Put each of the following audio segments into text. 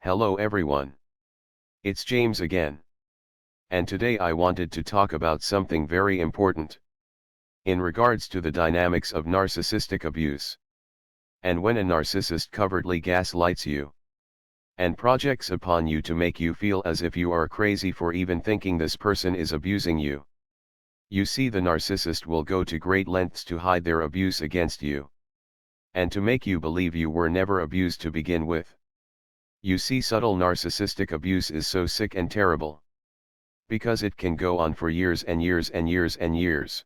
Hello everyone. It's James again. And today I wanted to talk about something very important. In regards to the dynamics of narcissistic abuse. And when a narcissist covertly gaslights you. And projects upon you to make you feel as if you are crazy for even thinking this person is abusing you. You see, the narcissist will go to great lengths to hide their abuse against you. And to make you believe you were never abused to begin with. You see, subtle narcissistic abuse is so sick and terrible. Because it can go on for years and years and years and years.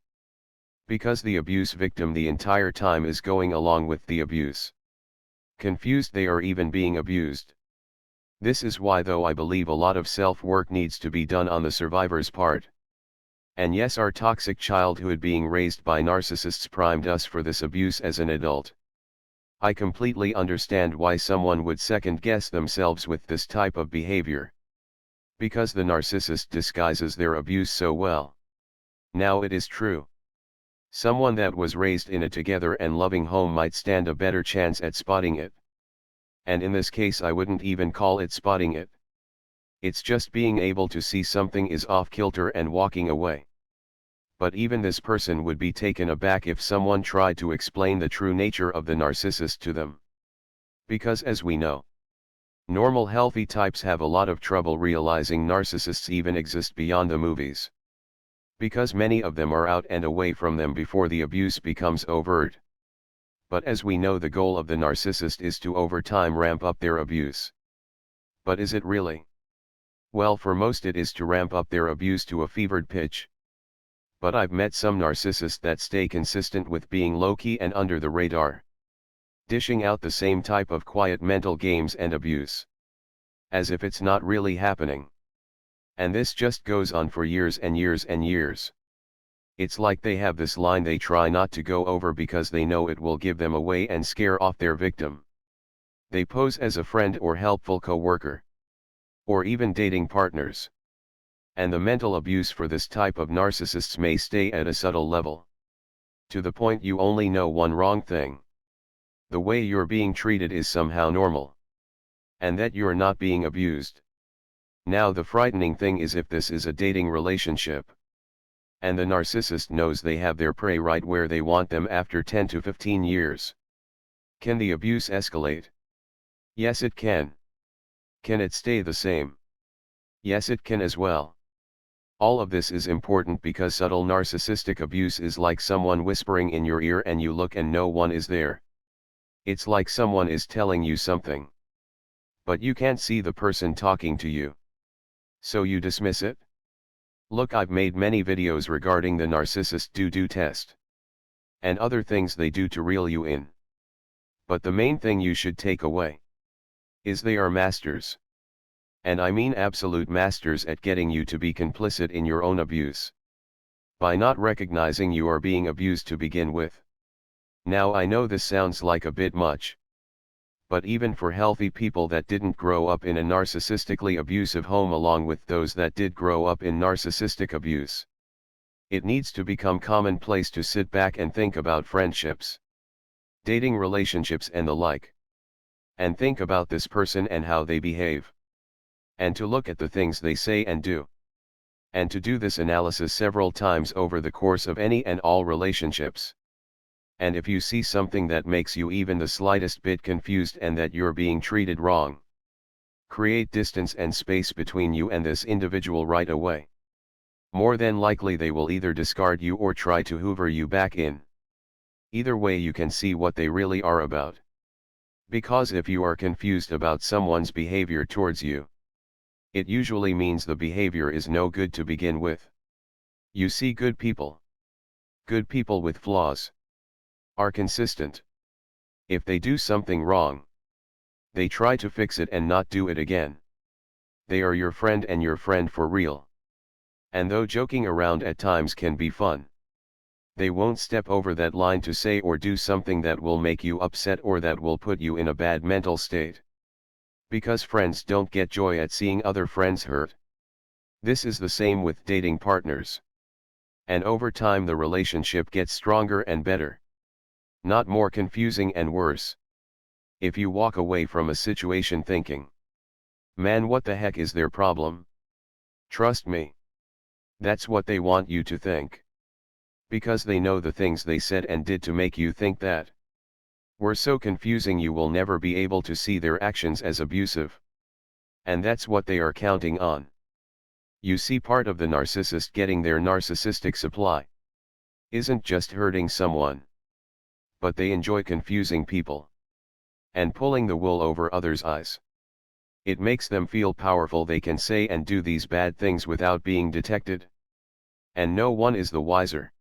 Because the abuse victim the entire time is going along with the abuse. Confused they are even being abused. This is why, though, I believe a lot of self-work needs to be done on the survivor's part. And yes, our toxic childhood being raised by narcissists primed us for this abuse as an adult. I completely understand why someone would second-guess themselves with this type of behavior. Because the narcissist disguises their abuse so well. Now it is true. Someone that was raised in a together and loving home might stand a better chance at spotting it. And in this case I wouldn't even call it spotting it. It's just being able to see something is off kilter and walking away. But even this person would be taken aback if someone tried to explain the true nature of the narcissist to them. Because as we know, normal healthy types have a lot of trouble realizing narcissists even exist beyond the movies. Because many of them are out and away from them before the abuse becomes overt. But as we know, the goal of the narcissist is to over time ramp up their abuse. But is it really? Well, for most it is to ramp up their abuse to a fevered pitch. But I've met some narcissists that stay consistent with being low-key and under the radar. Dishing out the same type of quiet mental games and abuse. As if it's not really happening. And this just goes on for years and years and years. It's like they have this line they try not to go over because they know it will give them away and scare off their victim. They pose as a friend or helpful co-worker. Or even dating partners. And the mental abuse for this type of narcissists may stay at a subtle level. To the point you only know one wrong thing. The way you're being treated is somehow normal. And that you're not being abused. Now the frightening thing is if this is a dating relationship. And the narcissist knows they have their prey right where they want them after 10 to 15 years. Can the abuse escalate? Yes, it can. Can it stay the same? Yes, it can as well. All of this is important because subtle narcissistic abuse is like someone whispering in your ear and you look and no one is there. It's like someone is telling you something. But you can't see the person talking to you. So you dismiss it? Look, I've made many videos regarding the narcissist do test. And other things they do to reel you in. But the main thing you should take away is they are masters. And I mean absolute masters at getting you to be complicit in your own abuse. By not recognizing you are being abused to begin with. Now I know this sounds like a bit much. But even for healthy people that didn't grow up in a narcissistically abusive home along with those that did grow up in narcissistic abuse. It needs to become commonplace to sit back and think about friendships, dating relationships and the like. And think about this person and how they behave. And to look at the things they say and do. And to do this analysis several times over the course of any and all relationships. And if you see something that makes you even the slightest bit confused and that you're being treated wrong, create distance and space between you and this individual right away. More than likely they will either discard you or try to hoover you back in. Either way you can see what they really are about. Because if you are confused about someone's behavior towards you, it usually means the behavior is no good to begin with. You see, good people with flaws, are consistent. If they do something wrong, they try to fix it and not do it again. They are your friend and your friend for real. And though joking around at times can be fun, they won't step over that line to say or do something that will make you upset or that will put you in a bad mental state. Because friends don't get joy at seeing other friends hurt. This is the same with dating partners. And over time the relationship gets stronger and better. Not more confusing and worse. If you walk away from a situation thinking, Man, what the heck is their problem? Trust me. That's what they want you to think. Because they know the things they said and did to make you think that. Were so confusing you will never be able to see their actions as abusive. And that's what they are counting on. You see, part of the narcissist getting their narcissistic supply isn't just hurting someone, but they enjoy confusing people and pulling the wool over others' eyes. It makes them feel powerful. They can say and do these bad things without being detected, and no one is the wiser.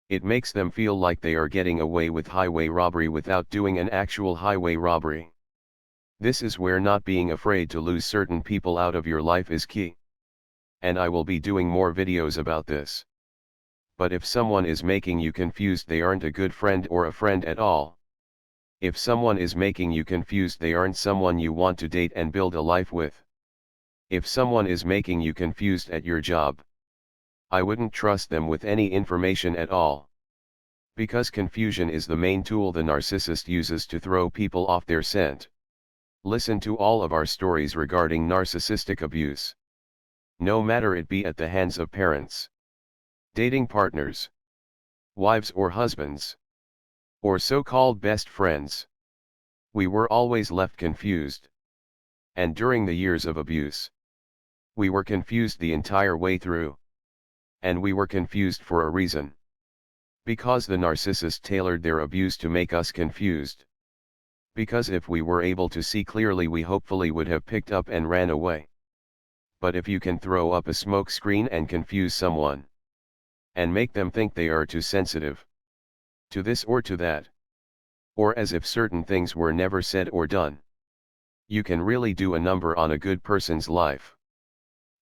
It makes them feel like they are getting away with highway robbery without doing an actual highway robbery. This is where not being afraid to lose certain people out of your life is key. And I will be doing more videos about this. But if someone is making you confused, they aren't a good friend or a friend at all. If someone is making you confused, they aren't someone you want to date and build a life with. If someone is making you confused at your job, I wouldn't trust them with any information at all. Because confusion is the main tool the narcissist uses to throw people off their scent. Listen to all of our stories regarding narcissistic abuse. No matter it be at the hands of parents, dating partners, wives or husbands, or so-called best friends. We were always left confused. And during the years of abuse, we were confused the entire way through. And we were confused for a reason. Because the narcissist tailored their abuse to make us confused. Because if we were able to see clearly, we hopefully would have picked up and ran away. But if you can throw up a smoke screen and confuse someone, and make them think they are too sensitive to this or to that, or as if certain things were never said or done, you can really do a number on a good person's life.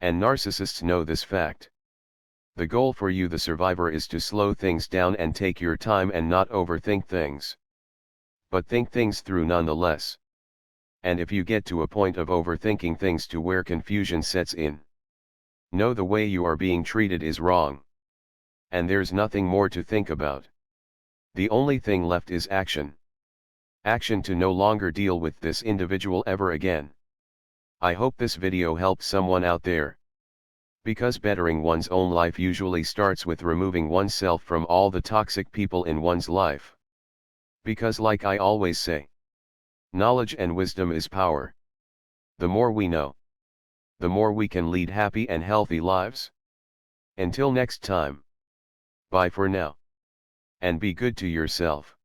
And narcissists know this fact. The goal for you, the survivor, is to slow things down and take your time and not overthink things, but think things through nonetheless. And if you get to a point of overthinking things to where confusion sets in, know the way you are being treated is wrong. And there's nothing more to think about. The only thing left is action. Action to no longer deal with this individual ever again. I hope this video helps someone out there. Because bettering one's own life usually starts with removing oneself from all the toxic people in one's life. Because, like I always say, knowledge and wisdom is power. The more we know, the more we can lead happy and healthy lives. Until next time. Bye for now. And be good to yourself.